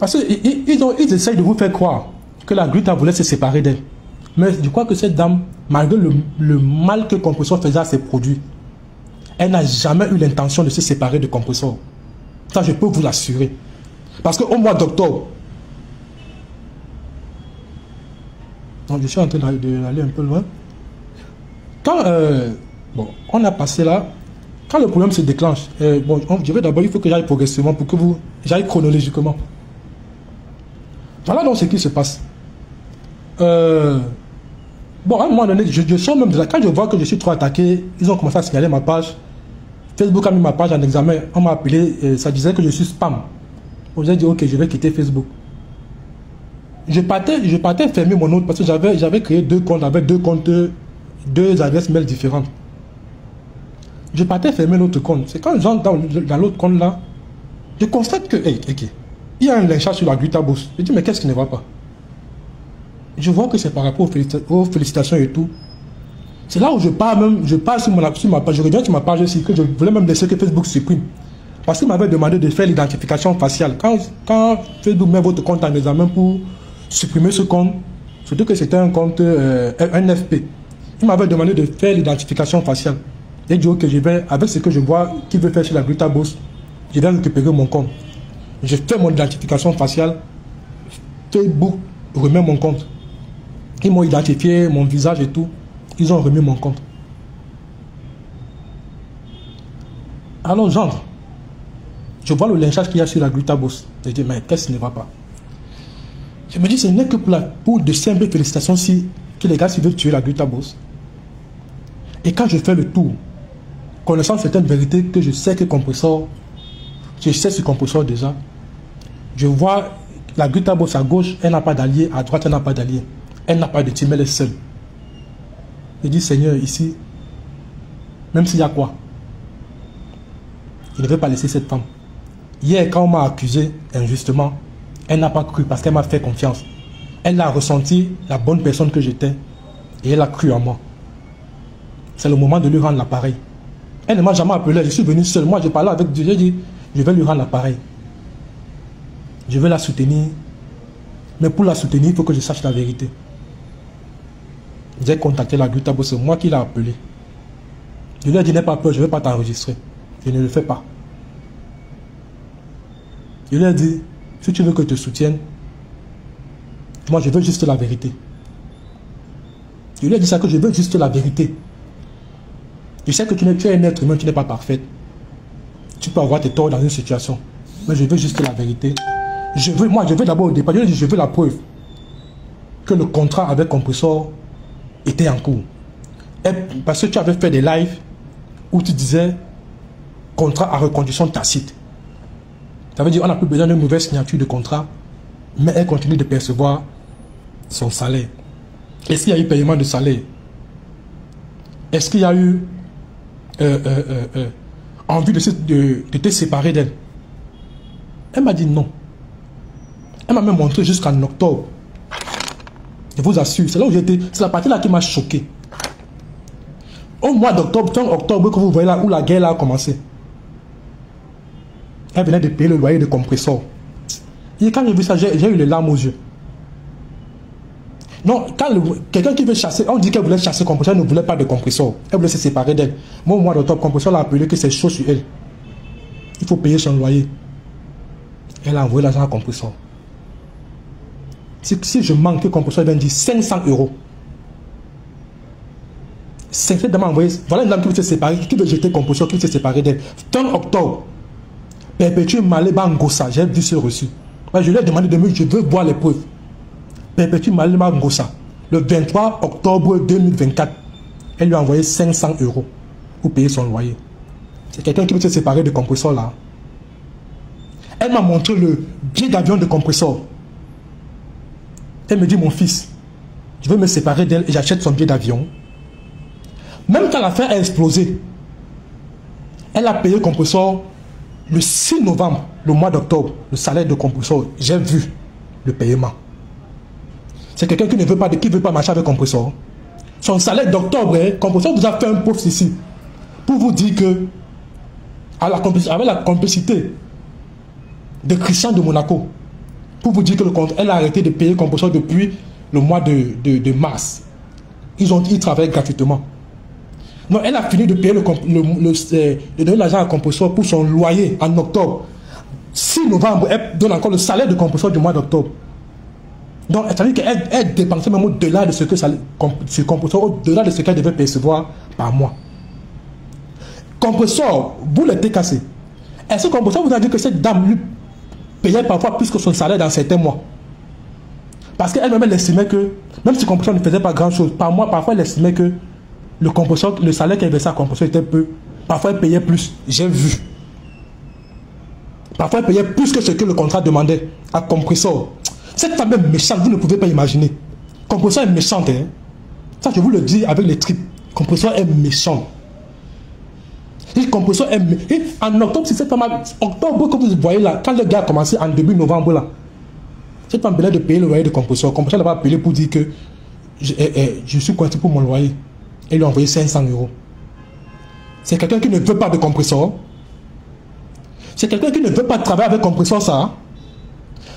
Parce qu'ils essayent de vous faire croire que la Gruta voulait se séparer d'elle. Mais je crois que cette dame, malgré le mal que Compressor faisait à ses produits, elle n'a jamais eu l'intention de se séparer de Compressor. Ça, je peux vous l'assurer. Parce qu'au mois d'octobre, donc je suis en train d'aller un peu loin. Quand bon, on a passé là, quand le problème se déclenche, bon, je dirais d'abord, il faut que j'aille progressivement pour que j'aille chronologiquement. Voilà donc ce qui se passe. Bon, à un moment donné, je sors même de là. Quand je vois que je suis trop attaqué, ils ont commencé à signaler ma page. Facebook a mis ma page en examen. On m'a appelé, ça disait que je suis spam. J'ai dit, ok, je vais quitter Facebook. Je partais fermer mon autre parce que j'avais créé deux comptes avec deux adresses mail différentes. Je partais fermer l'autre compte. C'est quand j'entre dans l'autre compte là, je constate que, il y a un lynchage sur la Gruta Boss. Je dis, mais qu'est-ce qui ne va pas? Je vois que c'est par rapport aux félicitations et tout. C'est là où je pars sur ma page, je reviens sur ma page aussi, que je voulais même laisser que Facebook supprime. Parce qu'il m'avait demandé de faire l'identification faciale. Quand Facebook met votre compte en examen pour supprimer ce compte, surtout que c'était un compte NFP, il m'avait demandé de faire l'identification faciale. J'ai dit, ok, je vais, avec ce que je vois qu'il veut faire sur la Gruta Boss, je vais récupérer mon compte. Je fais mon identification faciale, Facebook remet mon compte. Ils m'ont identifié mon visage et tout. Ils ont remis mon compte. Alors j'entre. Je vois le lynchage qu'il y a sur la Gruta Boss. Je dis, mais qu'est-ce qui ne va pas? Je me dis, ce n'est que pour de simples félicitations si que les gars veulent tuer la Gruta Boss. Et quand je fais le tour, connaissant certaines vérités que je sais que Compressor, je sais ce Compressor déjà, je vois la Gruta Boss à gauche, elle n'a pas d'allié, à droite, elle n'a pas d'allié. Elle n'a pas de team, elle est seule. Je dis, Seigneur, ici, même s'il y a quoi, je ne vais pas laisser cette femme. Hier, quand on m'a accusé injustement, elle n'a pas cru parce qu'elle m'a fait confiance. Elle a ressenti la bonne personne que j'étais et elle a cru en moi. C'est le moment de lui rendre l'appareil. Elle ne m'a jamais appelé, je suis venu seul. Moi, je parlais avec Dieu, j'ai dit, je vais lui rendre l'appareil. Je vais la soutenir. Mais pour la soutenir, il faut que je sache la vérité. J'ai contacté la Gruta Boss, c'est moi qui l'ai appelé. Je lui ai dit, n'aie pas peur, je ne vais pas t'enregistrer. Je ne le fais pas. Je lui ai dit, si tu veux que je te soutienne, moi je veux juste la vérité. Je lui ai dit ça, que je veux juste la vérité. Je sais que tu es un être humain, tu n'es pas parfaite. Tu peux avoir tes torts dans une situation. Mais je veux juste la vérité. Je veux d'abord au départ, je lui ai dit, je veux la preuve que le contrat avec Compressor était en cours. Et parce que tu avais fait des lives où tu disais contrat à reconduction tacite. Ça veut dire qu'on n'a plus besoin d'une nouvelle signature de contrat, mais elle continue de percevoir son salaire. Est-ce qu'il y a eu paiement de salaire? Est-ce qu'il y a eu envie de te séparer d'elle? Elle m'a dit non. Elle m'a même montré jusqu'en octobre. Je vous assure, c'est là où j'étais. C'est la partie là qui m'a choqué. Au mois d'octobre, fin octobre, que vous voyez là où la guerre là a commencé. Elle venait de payer le loyer de Compressor. Et quand j'ai vu ça, j'ai eu les larmes aux yeux. Non, quand quelqu'un qui veut chasser, on dit qu'elle voulait chasser Compressor, elle ne voulait pas de Compressor. Elle voulait se séparer d'elle. Moi, au mois d'octobre, Compressor l'a appelé que c'est chaud sur elle. Il faut payer son loyer. Elle a envoyé l'argent à Compressor. Si je manque, que Compressor vient dire 500 €. Cette dame a envoyé. Voilà une dame qui veut se séparer, qui veut jeter Compressor, qui veut se séparer d'elle. Fin octobre, Perpétue Maleba Ngossa, j'ai vu ce reçu. Je lui ai demandé de me, je veux voir les preuves. Perpétue Maleba Ngossa, le 23 octobre 2024, elle lui a envoyé 500 € pour payer son loyer. C'est quelqu'un qui veut se séparer de Compressor là. Elle m'a montré le billet d'avion de Compressor. Elle me dit, mon fils, je veux me séparer d'elle et j'achète son billet d'avion. Même quand l'affaire a explosé, elle a payé Compressor le 6 novembre, le mois d'octobre, le salaire de Compressor. J'ai vu le paiement. C'est quelqu'un qui ne veut pas, qui veut pas marcher avec Compressor. Son salaire d'octobre, Compressor vous a fait un post ici pour vous dire que avec la complicité de Christian de Monaco, Pour vous dire que elle a arrêté de payer le compresseur depuis le mois de mars. Ils travaillent gratuitement. Non, elle a fini de payer de donner l'argent à compresseur pour son loyer en octobre. 6 novembre, elle donne encore le salaire de compresseur du mois d'octobre. Donc, ça veut dire qu'elle dépensait même au-delà de ce que ce compresseur, au-delà de ce qu'elle devait percevoir par mois. Compresseur, vous l'étiez cassé. Est-ce que compresseur vous a dit que cette dame lui payait parfois plus que son salaire dans certains mois? Parce qu'elle-même, elle estimait que, même si le compresseur ne faisait pas grand-chose, par mois, parfois, elle estimait que le salaire qu'elle versait à compresseur était peu. Parfois, elle payait plus. J'ai vu. Parfois, elle payait plus que ce que le contrat demandait à compresseur. Cette femme est méchante, vous ne pouvez pas imaginer. Compresseur est méchante, hein. Ça, je vous le dis avec les tripes. Compresseur est méchant. Et compresseur est méchant. Et en octobre, si cette femme octobre, comme vous voyez là, quand le gars a commencé en début novembre là, cette femme venait de payer le loyer de compresseur. Compresseur l'a appelé pour dire que je suis coincé pour mon loyer. Et lui a envoyé 500 €. C'est quelqu'un qui ne veut pas de compresseur. C'est quelqu'un qui ne veut pas travailler avec compresseur, ça.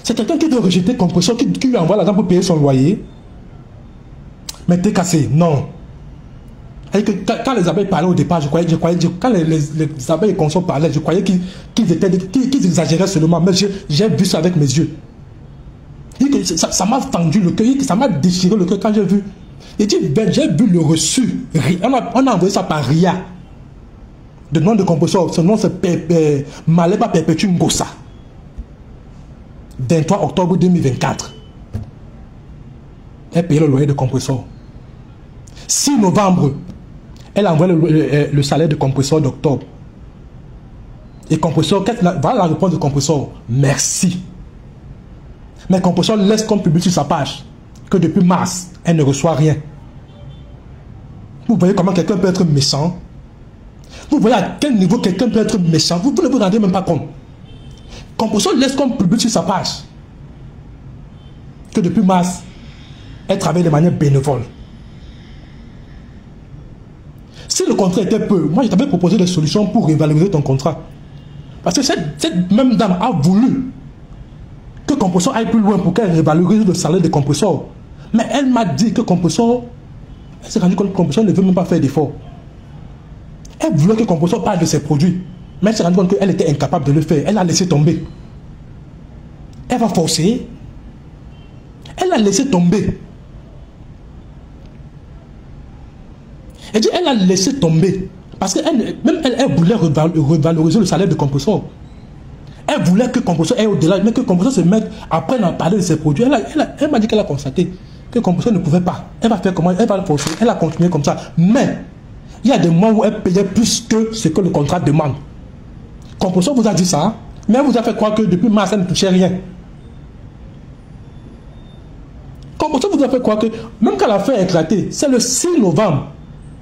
C'est quelqu'un qui veut rejeter compresseur, qui lui envoie l'argent pour payer son loyer. Mais t'es cassé. Non. Quand les abeilles parlaient au départ, je croyais quand les abeilles et consorts parlaient, je croyais qu'ils exagéraient seulement. Mais j'ai vu ça avec mes yeux. Ça m'a fendu le cœur, ça m'a déchiré le cœur quand j'ai vu. Et j'ai vu le reçu. On a envoyé ça par RIA. Le nom de compresseur, son nom c'est Maleba Perpetuum Ngossa. 23 octobre 2024. Elle payait le loyer de compresseur. 6 novembre, elle a envoyé le salaire de compresseur d'octobre. Et compresseur, voilà la réponse de compresseur. Merci. Mais compresseur laisse comme public sur sa page que depuis mars, elle ne reçoit rien. Vous voyez comment quelqu'un peut être méchant? Vous voyez à quel niveau quelqu'un peut être méchant? Vous ne vous rendez même pas compte. Compresseur laisse comme public sur sa page que depuis mars, elle travaille de manière bénévole. Si le contrat était peu, moi je t'avais proposé des solutions pour revaloriser ton contrat. Parce que cette même dame a voulu que compresseur aille plus loin pour qu'elle revalorise le salaire des compresseurs. Mais elle m'a dit que compresseur, elle s'est rendue compte que compresseur ne veut même pas faire d'efforts. Elle voulait que compresseur parle de ses produits. Mais elle s'est rendue compte qu'elle était incapable de le faire. Elle a laissé tomber. Elle va forcer. Elle a laissé tomber. Elle dit, elle a laissé tomber. Parce qu'elle voulait revaloriser le salaire de compresseur. Elle voulait que compresseur aille au-delà, mais que compresseur se mette après à parler de ses produits. Elle m'a dit qu'elle a constaté que compresseur ne pouvait pas. Elle va faire comment? Elle va le forcer. Elle a continué comme ça. Mais il y a des mois où elle payait plus que ce que le contrat demande. Compresseur vous a dit ça, mais elle vous a fait croire que depuis mars, elle ne touchait rien. Compresseur vous a fait croire que, même quand la fin a éclaté, c'est le 6 novembre.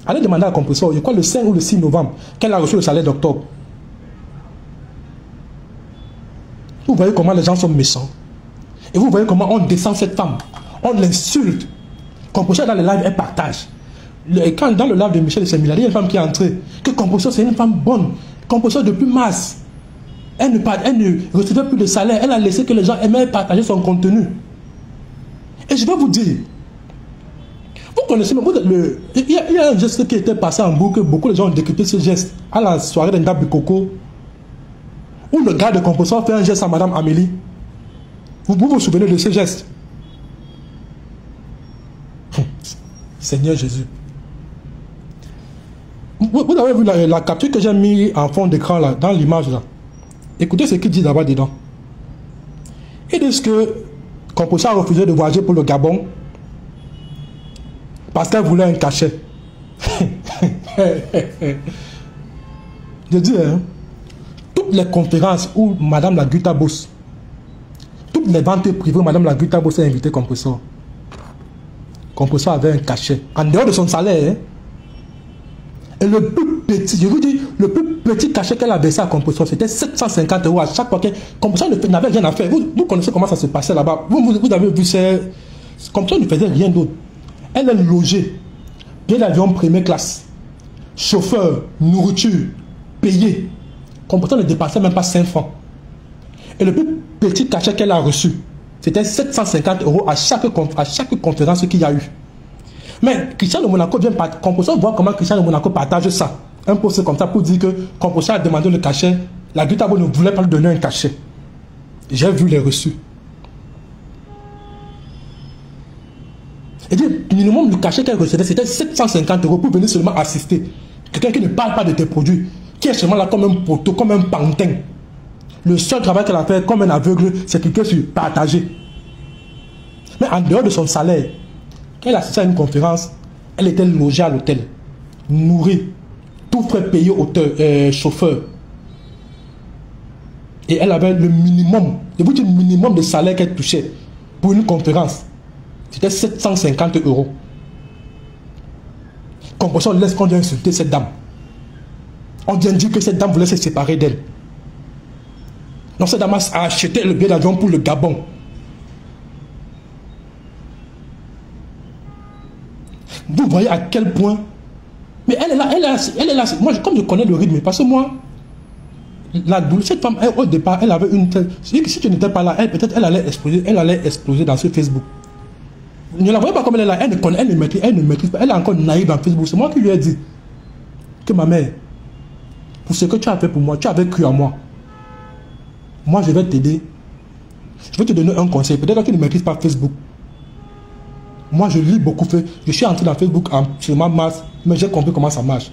Allez demander à compresseur, je crois le 5 ou le 6 novembre, qu'elle a reçu le salaire d'octobre. Vous voyez comment les gens sont méchants. Et vous voyez comment on descend cette femme. On l'insulte. Compresseur dans le live, elle partage. Quand dans le live de Michel et Semila, il y a une femme qui est entrée. Que compresseur, c'est une femme bonne. Compresseur depuis mars. Elle ne recevait plus de salaire. Elle a laissé que les gens aimaient partager son contenu. Et je vais vous dire, vous connaissez, il y a un geste qui était passé en boucle, beaucoup de gens ont décrypté ce geste à la soirée d'un Ndab Coco, où le gars de compresseur fait un geste à Madame Amélie. Vous souvenez de ce geste? Seigneur Jésus. Vous avez vu la capture que j'ai mis en fond d'écran là, dans l'image là. Écoutez ce qu'il dit là-bas dedans. Il dit que compresseur a refusé de voyager pour le Gabon parce qu'elle voulait un cachet. Je dis, hein, toutes les conférences où Madame la Gutabos, toutes les ventes privées où Madame la Gutabos a invité compresseur. Compresseur avait un cachet en dehors de son salaire. Hein. Et le plus petit, je vous dis, le plus petit cachet qu'elle a versé à compresseur, c'était 750 € à chaque fois que compresseur n'avait rien à faire. Vous connaissez comment ça se passait là-bas. Vous avez vu, compresseur ne faisait rien d'autre. Elle est logée, billet d'avion première classe, chauffeur, nourriture, payé. Compresseur ne dépassait même pas 5 francs. Et le plus petit cachet qu'elle a reçu, c'était 750 € à chaque conférence qu'il y a eu. Mais Christian de Monaco vient par Composo voir comment Christian de Monaco partage ça. Un post comme ça pour dire que Composo a demandé le cachet. La Gutabo ne voulait pas lui donner un cachet. J'ai vu les reçus. Et dit, le minimum du cachet qu'elle recevait, c'était 750 € pour venir seulement assister. Quelqu'un qui ne parle pas de tes produits, qui est seulement là comme un poteau, comme un pantin. Le seul travail qu'elle a fait comme un aveugle, c'est cliquer sur partager. Mais en dehors de son salaire, quand elle assistait à une conférence, elle était logée à l'hôtel, nourrie, tout frais payé au chauffeur. Et elle avait le minimum, je vous dis le minimum de salaire qu'elle touchait pour une conférence. C'était 750 €. Comme pour ça, on laisse qu'on vient insulter cette dame. On vient dire que cette dame voulait se séparer d'elle. Non, cette dame a acheté le billet d'avion pour le Gabon. Vous voyez à quel point. Mais elle est là, elle est là. Moi, comme je connais le rythme, parce que moi, cette femme, au départ, elle avait une telle. Si tu n'étais pas là, peut-être elle allait exploser dans ce Facebook. Ne la voyez pas comme elle est là, elle ne maîtrise pas, elle est encore naïve dans Facebook. C'est moi qui lui ai dit que ma mère, pour ce que tu as fait pour moi, tu avais cru à moi. Moi, je vais t'aider. Je vais te donner un conseil. Peut-être que tu ne maîtrises pas Facebook. Moi, je lis beaucoup. Je suis entré dans Facebook en seulement mars, mais j'ai compris comment ça marche.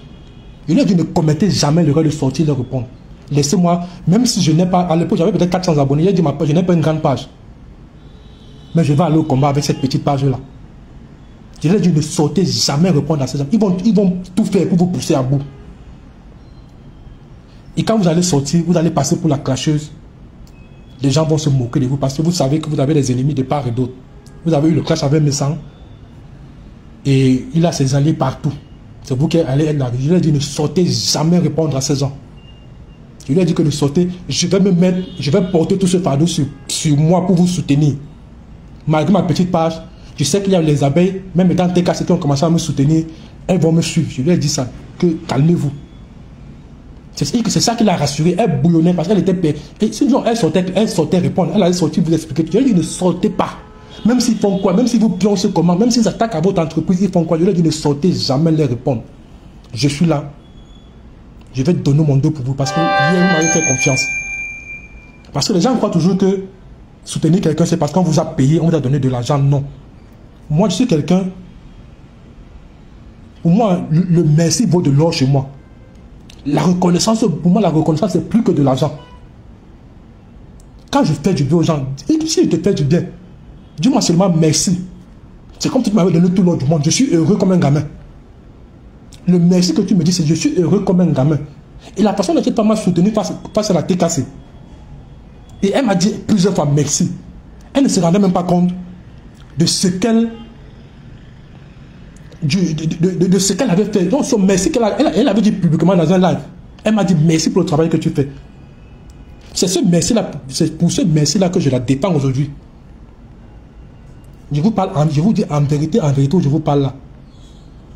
Je lui ai dit, ne commettez jamais l'erreur de sortir et de répondre. Laissez-moi, même si je n'ai pas, à l'époque, j'avais peut-être 400 abonnés. J'ai dit, je n'ai pas une grande page. Mais je vais aller au combat avec cette petite page-là. Je lui ai dit, ne sortez jamais répondre à ces gens. Ils vont tout faire pour vous pousser à bout. Et quand vous allez sortir, vous allez passer pour la clasheuse. Les gens vont se moquer de vous parce que vous savez que vous avez des ennemis de part et d'autre. Vous avez eu le clash avec Messan et il a ses alliés partout. C'est vous qui allez être là. Je lui ai dit, ne sortez jamais répondre à ces gens. Je lui ai dit que ne sortez, je vais porter tout ce fardeau sur moi pour vous soutenir. Malgré ma petite page, je sais qu'il y a les abeilles, même étant TKC qui ont commencé à me soutenir, elles vont me suivre. Je lui ai dit ça, que calmez-vous. C'est ça qui l'a rassurée. Elle bouillonnait parce qu'elle était payée. Et sinon, elle sortait répondre. Elle allait sortir vous expliquer. Je lui ai dit, ne sortez pas. Même s'ils font quoi, même si vous pioncez comment, même s'ils attaquent à votre entreprise, ils font quoi. Je lui ai dit, ne sortez jamais les répondre. Je suis là. Je vais donner mon dos pour vous parce que hier, vous m'avez fait confiance. Parce que les gens croient toujours que soutenir quelqu'un, c'est parce qu'on vous a payé, on vous a donné de l'argent. Non. Moi, je suis quelqu'un. Pour moi, le merci vaut de l'or chez moi. La reconnaissance, pour moi, la reconnaissance, c'est plus que de l'argent. Quand je fais du bien aux gens, si je te fais du bien, dis-moi seulement merci. C'est comme si tu m'avais donné tout l'or du monde. Je suis heureux comme un gamin. Le merci que tu me dis, c'est je suis heureux comme un gamin. Et la personne n'était pas mal soutenue face à la TKC. Et elle m'a dit plusieurs fois merci. Elle ne se rendait même pas compte de ce qu'elle de ce qu'elle avait fait. Donc son merci elle avait dit publiquement dans un live. Elle m'a dit merci pour le travail que tu fais. C'est ce merci-là, c'est pour ce merci-là que je la défends aujourd'hui. Je vous parle, je vous dis en vérité, je vous parle là.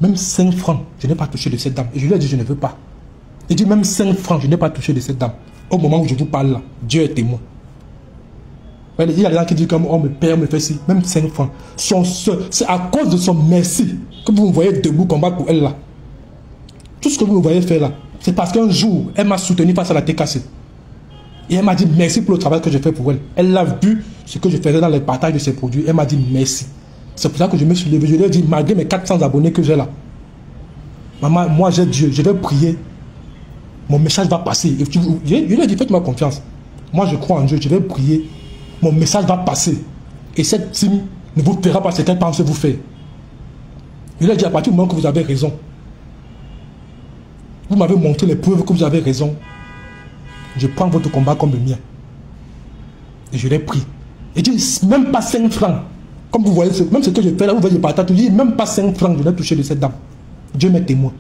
Même 5 francs, je n'ai pas touché de cette dame. Et je lui ai dit, je ne veux pas. Il dit, même 5 francs, je n'ai pas touché de cette dame. Au moment où je vous parle là, Dieu est témoin. Il y a des gens qui disent comme, oh, me père, me fait ci. Même 5 francs. C'est à cause de son merci que vous me voyez debout combattre pour elle là. Tout ce que vous me voyez faire là, c'est parce qu'un jour, elle m'a soutenu face à la TKC. Et elle m'a dit merci pour le travail que je fais pour elle. Elle a vu ce que je faisais dans les partages de ses produits. Elle m'a dit merci. C'est pour ça que je me suis levé. Je lui ai dit, malgré mes 400 abonnés que j'ai là, maman, moi j'ai Dieu, je vais prier. Mon message va passer. Je lui ai dit, faites-moi confiance. Moi je crois en Dieu, je vais prier. Mon message va passer. Et cette team ne vous fera pas ce qu'elle pense vous faire. Je lui ai dit, à partir du moment que vous avez raison, vous m'avez montré les preuves que vous avez raison, je prends votre combat comme le mien. Et je l'ai pris. Et je dis, même pas 5 francs. Comme vous voyez, même ce que je fais là, vous voyez, je partage, je dis, même pas 5 francs, je l'ai touché de cette dame. Dieu m'est témoin.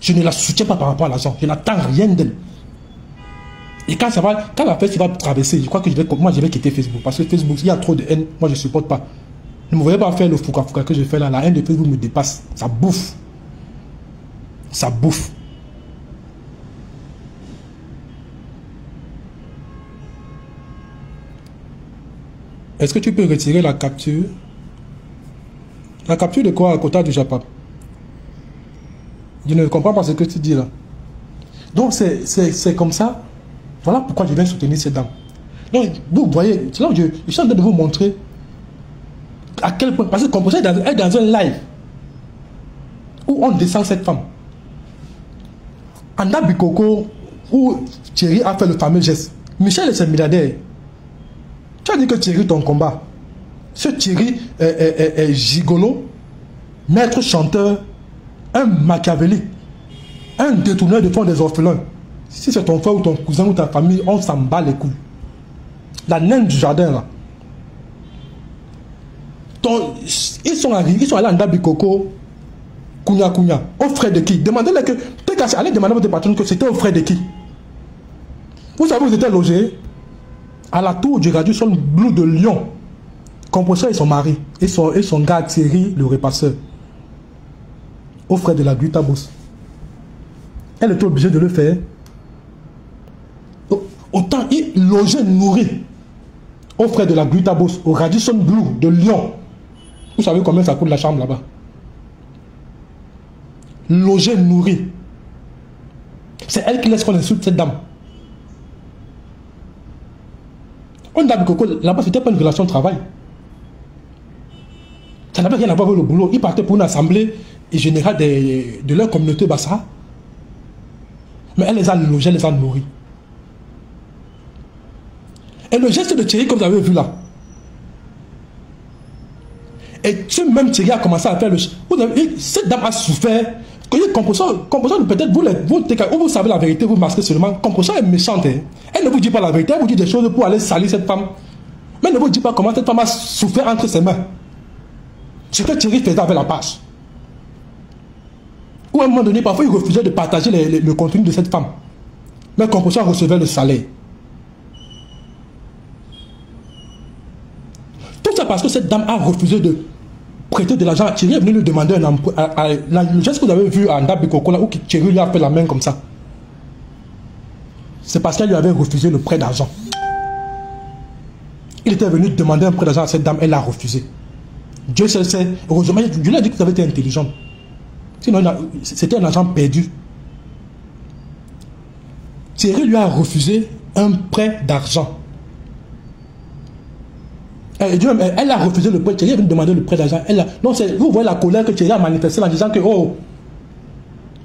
Je ne la soutiens pas par rapport à l'argent. Je n'attends rien d'elle. Et quand la fête va traverser, je crois que moi je vais quitter Facebook. Parce que Facebook, il y a trop de haine, moi je ne supporte pas. Ne me voyez pas faire le fouca que je fais là. La haine de Facebook me dépasse. Ça bouffe. Ça bouffe. Est-ce que tu peux retirer la capture? La capture de quoi à côté du Japon? Je ne comprends pas ce que tu dis là. Donc c'est comme ça. Voilà pourquoi je viens soutenir ces dames. Donc vous voyez, c'est là où je suis en train de vous montrer à quel point. Parce que Composer est dans un live où on descend cette femme. Anda Bikoko, où Thierry a fait le fameux geste. Michel est un milliardaire. Tu as dit que Thierry, ton combat. Ce Thierry est gigolo, maître chanteur, un machiavélique, un détourneur de fonds des orphelins. Si c'est ton frère ou ton cousin ou ta famille, on s'en bat les couilles. La naine du jardin là. Ils sont allés à Ndabikoko, Kounya Kounya. Au frère de qui? Demandez-le que. Peut-être allez demander à votre patron que c'était au frère de qui. Vous savez, vous étiez logé à la tour du Radio Son Blue de Lyon. Composer et son mari. Et son gars Thierry, le repasseur. Au frère de la Guitabos. Elle était obligée de le faire. Autant il logeait, nourri au frère de la Guitabos, au Radisson Blue de Lyon. Vous savez combien ça coûte la chambre là-bas? Loger, nourri. C'est elle qui laisse qu'on insulte cette dame. On a vu que là-bas, c'était pas une relation de travail. Ça n'avait rien à voir avec le boulot. Ils partaient pour une assemblée générale de leur communauté Bassa. Mais elle les a logés, elle les a nourris. Et le geste de Thierry, comme vous avez vu là. Et ce même Thierry a commencé à faire le... Cette dame a souffert. Composant, peut-être vous savez la vérité, vous masquez seulement. Composant est méchante. Hein. Elle ne vous dit pas la vérité, elle vous dit des choses pour aller salir cette femme. Mais elle ne vous dit pas comment cette femme a souffert entre ses mains. Ce que Thierry faisait avec la page. Ou à un moment donné, parfois il refusait de partager le contenu de cette femme. Mais Composant recevait le salaire. Tout ça parce que cette dame a refusé de prêter de l'argent. Thierry est venu lui demander un emploi. Le geste que vous avez vu à Ndabikoko, là où Thierry lui a fait la main comme ça, c'est parce qu'elle lui avait refusé le prêt d'argent. Il était venu demander un prêt d'argent à cette dame, elle l'a refusé. Dieu sait, heureusement, Dieu lui a dit que vous avez été intelligent. Sinon, c'était un argent perdu. Thierry lui a refusé un prêt d'argent. Elle a refusé le prêt. Thierry est venu demander le prêt d'argent. Donc, vous voyez la colère que Thierry a manifestée en disant que, oh,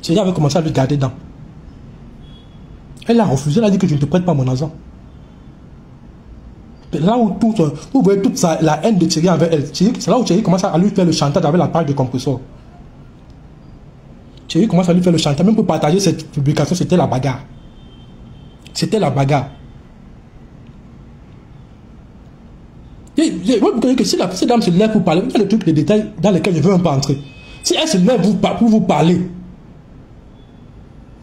Thierry avait commencé à lui garder dedans. Elle a refusé, elle a dit que je ne te prête pas mon argent. Là où vous voyez toute la haine de Thierry envers elle, c'est là où Thierry commence à lui faire le chantage avec la page de compresseur. Thierry commence à lui faire le chantage, même pour partager cette publication, c'était la bagarre. C'était la bagarre. Vous voyez que si cette dame se lève pour parler, il y a des trucs, des détails dans lesquels je ne veux même pas entrer. Si elle se lève pour vous parler,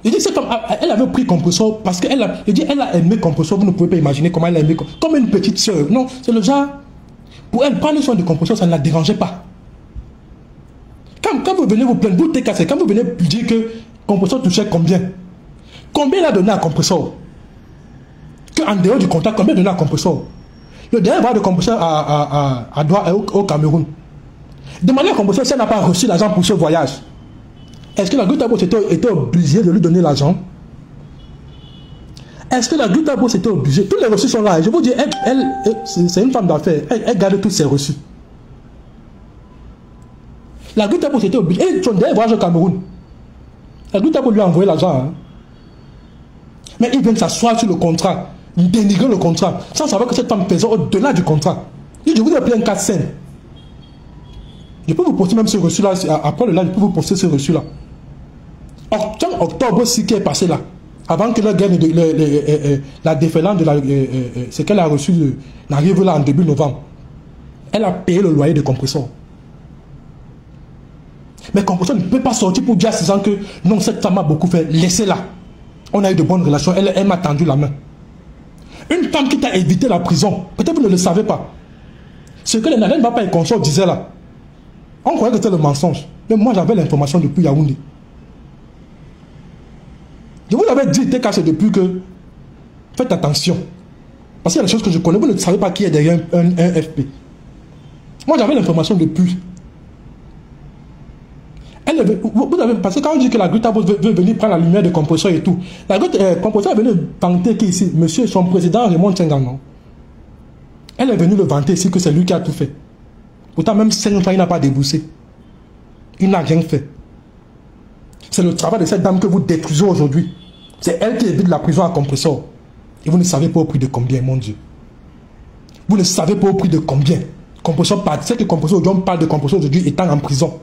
je dis cette femme, elle avait pris compresseur parce qu'elle a aimé compresseur, vous ne pouvez pas imaginer comment elle a aimé, comme une petite soeur. Non, c'est le genre, pour elle, prendre soin de compresseur, ça ne la dérangeait pas. Quand vous venez vous plaindre, vous t'es cassé, quand vous venez dire que compresseur touchait combien il a donné à compresseur? Qu'en dehors du contrat, combien il a donné à compresseur? Le dernier voyage de compresseur au Cameroun. Demandez à compresseur si elle n'a pas reçu l'argent pour ce voyage. Est-ce que la Guitabos était obligée de lui donner l'argent? Est-ce que la Guitabos était obligée? Tous les reçus sont là. Je vous dis, c'est une femme d'affaires. Elle garde tous ses reçus. La Guitabos était obligée. Et son dernier voyage au Cameroun. La Guitabos lui a envoyé l'argent. Hein. Mais il vient s'asseoir sur le contrat. Dénigrer le contrat. Sans savoir que cette femme faisait au-delà du contrat. Je vous ai appelé un cas sain. Je peux vous poster même ce reçu-là. Après le live, je peux vous poster ce reçu-là. Octobre aussi qui est passé là. Avant que la déferlante de ce qu'elle a reçu n'arrive là en début novembre. Elle a payé le loyer de compresseur. Mais compresseur ne peut pas sortir pour dire à 6 ans que non, cette femme a beaucoup fait. Laissez-la. On a eu de bonnes relations. Elle m'a tendu la main. Une femme qui t'a évité la prison. Peut-être vous ne le savez pas. Ce que les Nadène Bapa et consorts disaient là. On croyait que c'était le mensonge. Mais moi, j'avais l'information depuis Yaoundé. Je vous avais dit, t'es caché depuis que... Faites attention. Parce qu'il y a des choses que je connais, vous ne savez pas qui est derrière un FP. Moi, j'avais l'information depuis. Vous avez, parce que quand on dit que la Gruta Boss veut venir prendre la lumière de Composeur et tout, la Composeur est venue vanter qu'ici, monsieur, son président Raymond Tchengang, non? Elle est venue le vanter ici que c'est lui qui a tout fait. Pourtant, même 5 ans, il n'a pas déboursé. Il n'a rien fait. C'est le travail de cette dame que vous détruisez aujourd'hui. C'est elle qui évite la prison à Compressor. Et vous ne savez pas au prix de combien, mon Dieu. Vous ne savez pas au prix de combien. Compressor parle. C'est que Compressor aujourd'hui, on parle de Compressor aujourd'hui étant en prison.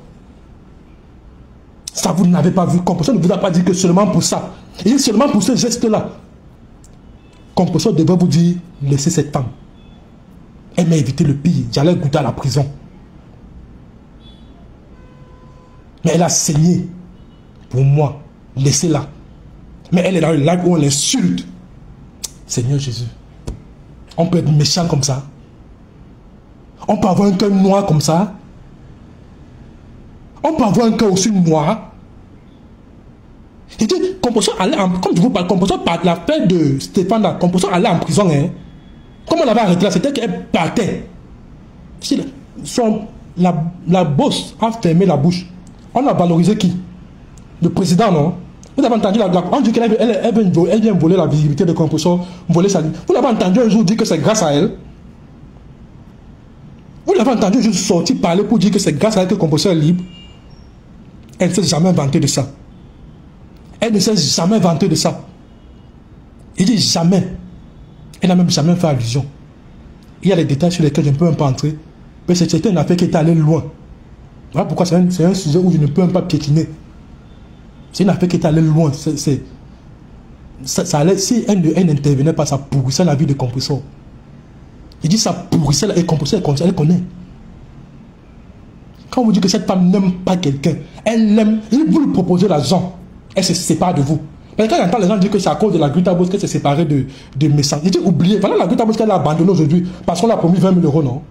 Ça, vous n'avez pas vu. Compressor ne vous a pas dit que seulement pour ça. Et seulement pour ce geste-là. Compressor devait vous dire, laissez cette femme. Elle m'a évité le pire. J'allais goûter à la prison. Mais elle a saigné. Pour moi, laissez-la. Mais elle est dans le live où on l'insulte. Seigneur Jésus. On peut être méchant comme ça. On peut avoir un cœur noir comme ça. On peut avoir un cœur aussi noir. Et dit, Composeur allait en, comme je vous parle, Composeur par l'affaire de Stéphane là, Composeur allait en prison. Hein. Comme on l'avait arrêté là, c'était qu'elle partait. Si la bosse a fermé la bouche. On a valorisé qui? Le président, non? Vous avez entendu on dit qu'elle vient voler la visibilité de Composeur, voler sa vie. Vous l'avez entendu un jour dire que c'est grâce à elle? Vous l'avez entendu un jour sortir parler pour dire que c'est grâce à elle que Composeur est libre? Elle ne s'est jamais vantée de ça. Elle ne s'est jamais vantée de ça. Il dit jamais. Elle n'a même jamais fait allusion. Il y a des détails sur lesquels je ne peux même pas entrer. Mais c'était une affaire qui est allée loin. Voilà pourquoi c'est un sujet où je ne peux même pas piétiner. C'est une affaire qui est allée loin. Ça allait, si elle n'intervenait pas, ça pourrissait la vie de Compressor. Il dit ça pourrissait et Compressor, elle connaît. Quand vous dites que cette femme n'aime pas quelqu'un, elle l'aime, vous lui proposez l'argent, elle se sépare de vous. Mais quand j'entends les gens dire que c'est à cause de la Gruta Boss qu'elle s'est séparée de Messang, il dit oubliez, voilà la Gruta Boss qu'elle a abandonnée aujourd'hui parce qu'on a promis 20 000 €, non?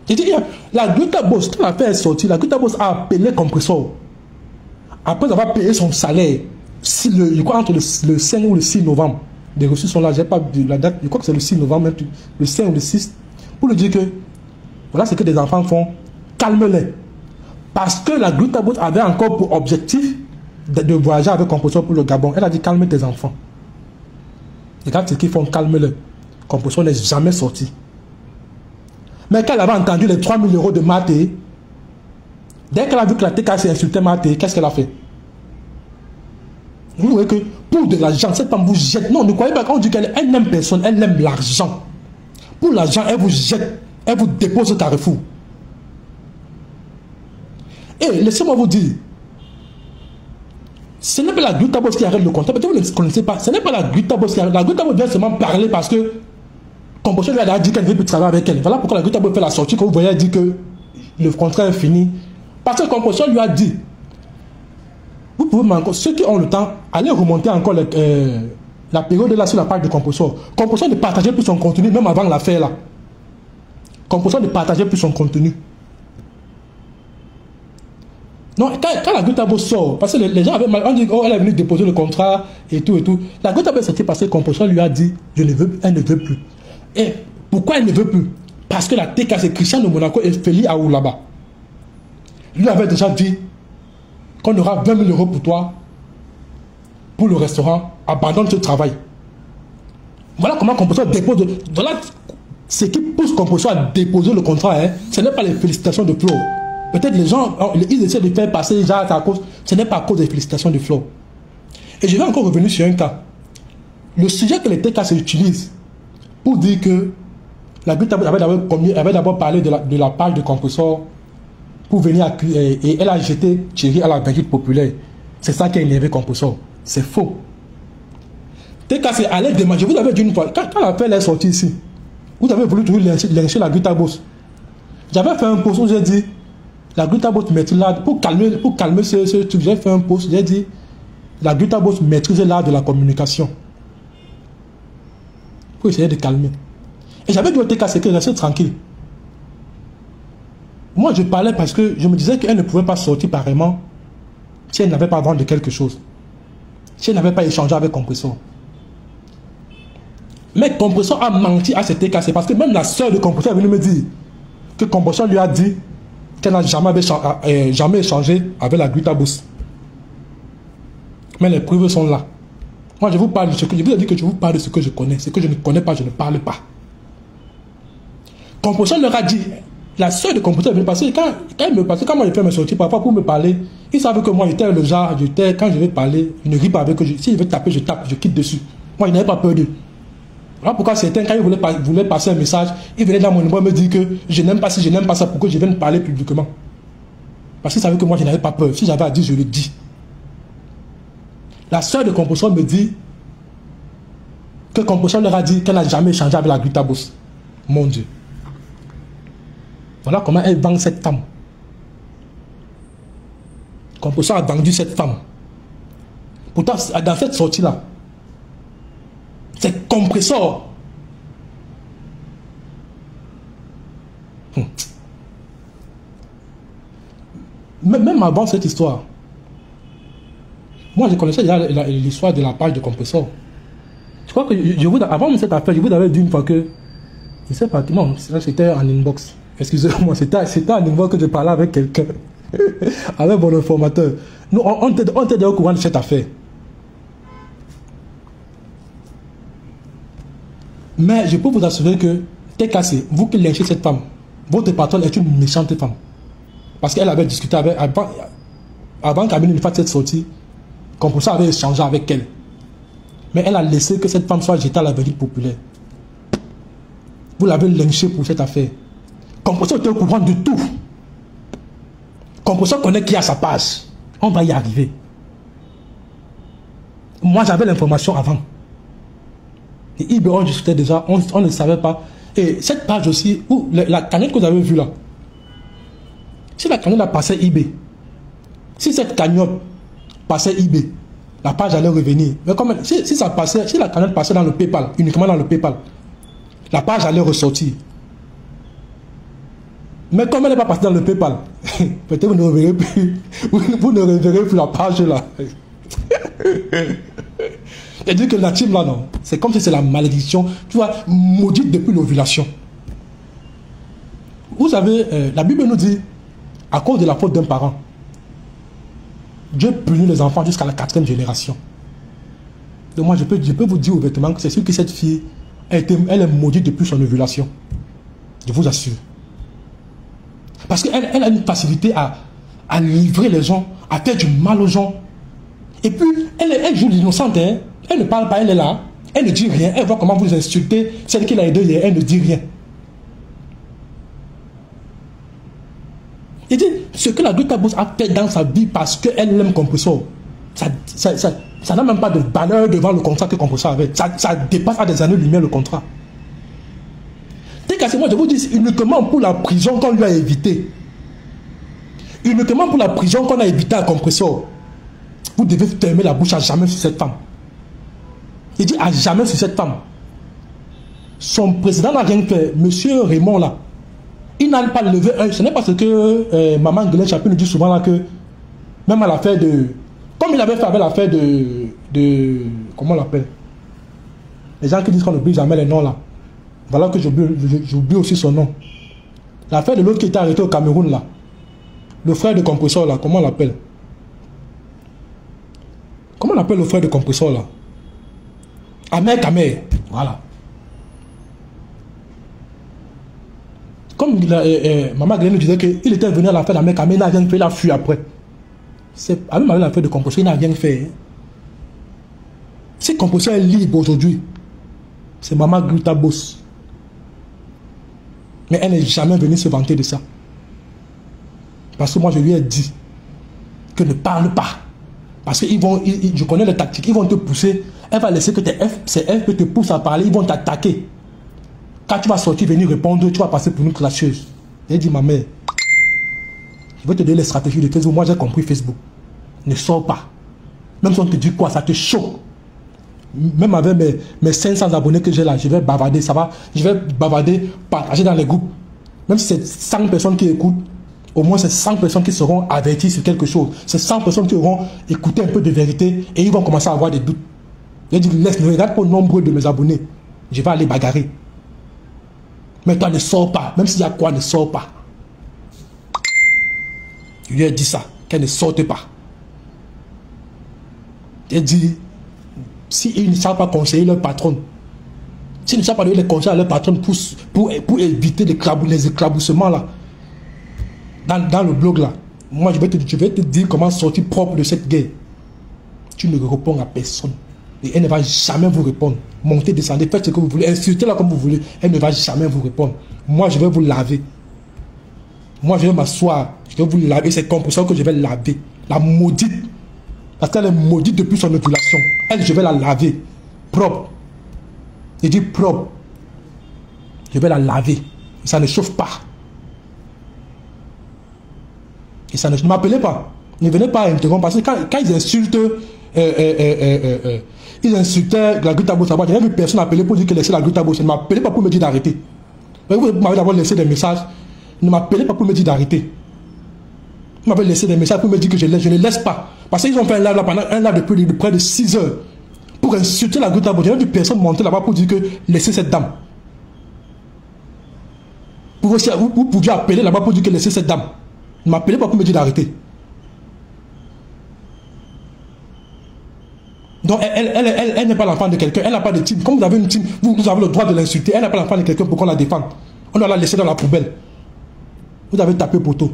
Il dit, la Gruta Boss, quand l'affaire est sortie, la Gruta Boss a appelé Compressor. Après avoir payé son salaire, je crois entre le 5 ou le 6 novembre, les reçus sont là, je n'ai pas la date, je crois que c'est le 6 novembre, le 5 ou le 6, pour lui dire que voilà ce que des enfants font, calme-les. Parce que la Gruta Boss avait encore pour objectif de voyager avec Compressor pour le Gabon. Elle a dit calme tes enfants. Regarde ce qu'ils font, calme-les. Compressor n'est jamais sorti. Mais quand elle avait entendu les 3 000 € de Maté, dès qu'elle a vu que la TK s'est insultée Maté, qu'est-ce qu'elle a fait? Vous voyez que pour de l'argent, cette femme vous jette. Non, ne croyez pas quand on dit qu'elle n'aime personne, elle aime l'argent. Pour l'argent, elle vous jette, elle vous dépose au carrefour. Et laissez-moi vous dire, ce n'est pas la Gruta Boss qui arrête le contrat. Peut-être que vous ne connaissez pas. Ce n'est pas la Gruta Boss qui arrête. La Gruta Boss vient seulement parler parce que Composeur lui a dit qu'elle ne veut plus travailler avec elle. Voilà pourquoi la Gruta Boss fait la sortie quand vous voyez, elle dit que le contrat est fini. Parce que Composeur lui a dit, vous pouvez encore, ceux qui ont le temps, allez remonter encore la période là sur la page de Composeur. Composeur ne partageait plus son contenu, même avant l'affaire là. Composeur ne partageait plus son contenu. Non, quand la Gruta Boss sort, parce que les gens avaient mal, on dit, oh, elle est venue déposer le contrat et tout et tout. La Gruta Boss sortit parce que le Composeur lui a dit, elle ne veut plus. Et pourquoi elle ne veut plus? Parce que la TK, c'est Christian de Monaco et Félix Aoulaba. Lui avait déjà dit qu'on aura 20 000 € pour toi, pour le restaurant, abandonne ce travail. Voilà comment Composeur dépose. Voilà ce qui pousse Composeur à déposer le contrat. Hein. Ce n'est pas les félicitations de Flo. Peut-être les gens, ils essaient de faire passer déjà à cause. Ce n'est pas à cause des félicitations de Flo. Et je vais encore revenir sur un cas. Le sujet que les TK s'utilisent pour dire que la Gruta avait d'abord parlé de la page de Compressor pour venir et elle a jeté Thierry à la vindicte populaire. C'est ça qui a énervé Compressor. C'est faux. TK c'est allé démanger. Vous avez dit une fois, quand l'affaire est sortie ici, vous avez voulu toujours lyncher la Gruta Boss. J'avais fait un post où j'ai dit la Gruta Boss maîtrise l'art, pour calmer ce truc, j'ai fait un post, j'ai dit la Gruta Boss maîtrise l'art de la communication. Pour essayer de calmer. Et j'avais dit au TK, c'est que restez tranquille. Moi, je parlais parce que je me disais qu'elle ne pouvait pas sortir pareillement si elle n'avait pas vendu quelque chose. Si elle n'avait pas échangé avec Compressor. Mais Compressor a menti à cet écart. C'est parce que même la sœur de Compressor est venue me dire que Compressor lui a dit qu'elle n'a jamais échangé avec la Glutaboost. Mais les preuves sont là. Moi, je vous parle de ce que je vous ai dit, que je vous parle de ce que je connais. Ce que je ne connais pas, je ne parle pas. Compressor leur a dit, la sœur de Compressor est venue passer. Quand moi je fais mes sorties, parfois pour me parler, ils savent que moi j'étais le genre, quand je vais parler, je ne ris pas avec eux. Si je veux taper, je tape, je quitte dessus. Moi, je n'avais pas peur d'eux. Voilà pourquoi certains, quand ils voulaient passer un message, ils venaient dans mon numéro me dire que je n'aime pas ci, je n'aime pas ça, pourquoi je viens de parler publiquement. Parce qu'ils savaient que moi, je n'avais pas peur. Si j'avais à dire, je le dis. La sœur de Compressor me dit que Compressor leur a dit qu'elle n'a jamais échangé avec la Glutaboost. Mon Dieu. Voilà comment elle vend cette femme. Compressor a vendu cette femme. Pourtant, dans cette sortie-là, c'est Compressor. Même avant cette histoire, moi je connaissais déjà l'histoire de la page de Compressor. Je crois que avant cette affaire, je vous avais dit une fois que, je sais pas, non, c'était en inbox. Excusez-moi, c'était en inbox que je parlais avec quelqu'un, avec mon informateur. Nous, on était au courant de cette affaire. Mais je peux vous assurer que, t'es cassé, vous qui lynchez cette femme, votre patronne est une méchante femme. Parce qu'elle avait discuté avec, avant qu'Amine ne fasse cette sortie, Compressor avait échangé avec elle. Mais elle a laissé que cette femme soit jetée à la vérité populaire. Vous l'avez lynché pour cette affaire. Compressor était au courant de tout. Compressor connaît qui a sa page. On va y arriver. Moi, j'avais l'information avant. Et IB, on discutait déjà, on ne savait pas. Et cette page aussi, où la cagnotte que vous avez vue là, si la cagnotte a passé IB, si cette cagnotte passait IB, la page allait revenir. Mais comme, si la cagnotte passait dans le PayPal, uniquement dans le PayPal, la page allait ressortir. Mais comme elle n'est pas passée dans le PayPal, peut-être vous ne reverrez plus, vous ne reverrez plus la page là. C'est-à-dire que la team là, non, c'est comme si c'est la malédiction, tu vois, maudite depuis l'ovulation. Vous savez, la Bible nous dit, à cause de la faute d'un parent, Dieu punit les enfants jusqu'à la 4e génération. Donc moi, je peux vous dire ouvertement que c'est sûr que cette fille, elle est maudite depuis son ovulation. Je vous assure. Parce qu'elle a une facilité à livrer les gens, à faire du mal aux gens. Et puis, elle joue l'innocente, hein. Elle ne parle pas, elle est là. Elle ne dit rien. Elle voit comment vous insultez celle qui l'a aidée, elle ne dit rien. Il dit, ce que la Glutaboost a fait dans sa vie parce qu'elle aime Compressor, ça n'a même pas de valeur devant le contrat que Compressor avait. Ça dépasse à des années-lumière le contrat. Dès qu'à ce moment, je vous dis, uniquement pour la prison qu'on lui a évité. Uniquement pour la prison qu'on a évité à Compressor. Vous devez fermer la bouche à jamais sur cette femme. Il dit à jamais sur cette femme. Son président n'a rien fait. Monsieur Raymond là, il n'a pas levé un. Ce n'est pas ce que maman Glenn Chapuis nous dit souvent là, que même à l'affaire de, comme il avait fait avec l'affaire de comment on l'appelle, les gens qui disent qu'on n'oublie jamais les noms là. Voilà que j'oublie aussi son nom. L'affaire de l'autre qui était arrêté au Cameroun là. Le frère de Compressor là, comment on l'appelle? Comment on appelle le frère de Compressor là? Ahmed Kamer, voilà. Comme maman Glenn nous disait qu'il était venu à l'affaire d'Ahmed Kamer, il n'a rien fait, il a fui après. C'est même avec l'affaire de Compressor, il n'a rien fait. Si Compressor est libre aujourd'hui, c'est maman Glutaboost. Mais elle n'est jamais venue se vanter de ça. Parce que moi je lui ai dit que ne parle pas. Parce que je connais les tactiques, ils vont te pousser. Elle va laisser que c'est elle qui te pousse à parler, ils vont t'attaquer. Quand tu vas sortir, venir répondre, tu vas passer pour une classeuse. J'ai dit, ma mère, je vais te donner les stratégies de Facebook. Moi, j'ai compris Facebook. Ne sors pas. Même si on te dit quoi, ça te choque. Même avec mes 500 abonnés que j'ai là, je vais bavarder, ça va. Je vais bavarder, partager dans les groupes. Même si c'est 100 personnes qui écoutent, au moins c'est 100 personnes qui seront averties sur quelque chose. C'est 100 personnes qui auront écouté un peu de vérité et ils vont commencer à avoir des doutes. J'ai dit, laisse, ne regarde pas le nombre de mes abonnés. Je vais aller bagarrer. Mais toi, ne sors pas. Même s'il y a quoi, ne sors pas. Je lui ai dit ça, qu'elle ne sorte pas. J'ai dit, s'ils ne savent pas conseiller leur patronne, s'ils ne savent pas donner les conseils à leur patronne pour éviter les éclaboussements là, dans le blog là, moi je vais te dire comment sortir propre de cette guerre. Tu ne réponds à personne. Et elle ne va jamais vous répondre. Montez, descendez, faites ce que vous voulez, insultez-la comme vous voulez. Elle ne va jamais vous répondre. Moi, je vais vous laver. Moi, je vais m'asseoir. Je vais vous laver. C'est comme ça que je vais laver. La maudite. Parce qu'elle est maudite depuis son ovulation. Elle, je vais la laver. Propre. Je dis propre. Je vais la laver. Et ça ne chauffe pas. Et ça ne m'appelez pas. Ne venez pas interrompre. Parce que quand ils insultent... ils insultaient la Grita Boss. Il n'y avait personne appelé pour dire que laissez la Grita Boss. Ne m'appelez pas pour me dire d'arrêter. Vous m'avez d'abord laissé des messages. Ne m'appelez pas pour me dire d'arrêter. Vous m'avez laissé des messages pour me dire que je ne laisse pas. Parce qu'ils ont fait un live là pendant un live depuis près de 6 heures. Pour insulter la Grita Boss. Il n'y avait plus personne monter là-bas pour dire que laissez cette dame. Vous pouviez appeler là-bas pour dire que laissez cette dame. Ne m'appelez pas pour me dire d'arrêter. Donc, elle n'est pas l'enfant de quelqu'un, elle n'a pas de team. Comme vous avez une team, vous avez le droit de l'insulter. Elle n'est pas l'enfant de quelqu'un pour qu'on la défende. On doit la laisser dans la poubelle. Vous avez tapé poteau.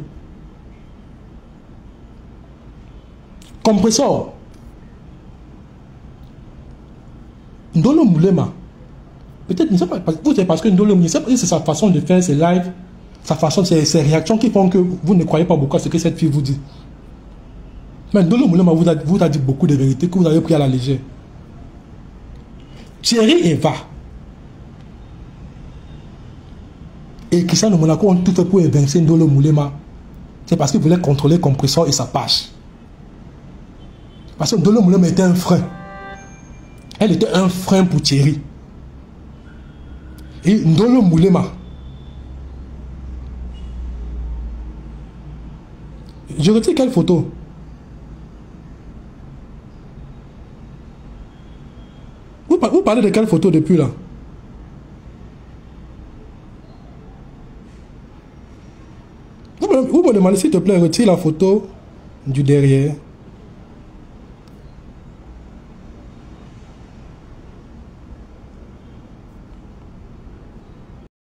Compressor. Ndolo Moulema. Peut-être, ne sais pas, vous savez parce que Ndolo Moulema, c'est sa façon de faire ses lives, sa façon, ses réactions qui font que vous ne croyez pas beaucoup à ce que cette fille vous dit. Mais Ndolo Moulema vous a dit beaucoup de vérités que vous avez pris à la légère. Thierry Eva et Christian de Monaco ont tout fait pour évincer Ndolo Moulema. C'est parce qu'ils voulaient contrôler Compressor et sa page. Parce que Ndolo Moulema était un frein. Elle était un frein pour Thierry. Et Ndolo Moulema, je retire quelle photo? Vous parlez de quelle photo depuis là? Vous me demandez s'il te plaît, retire la photo du derrière.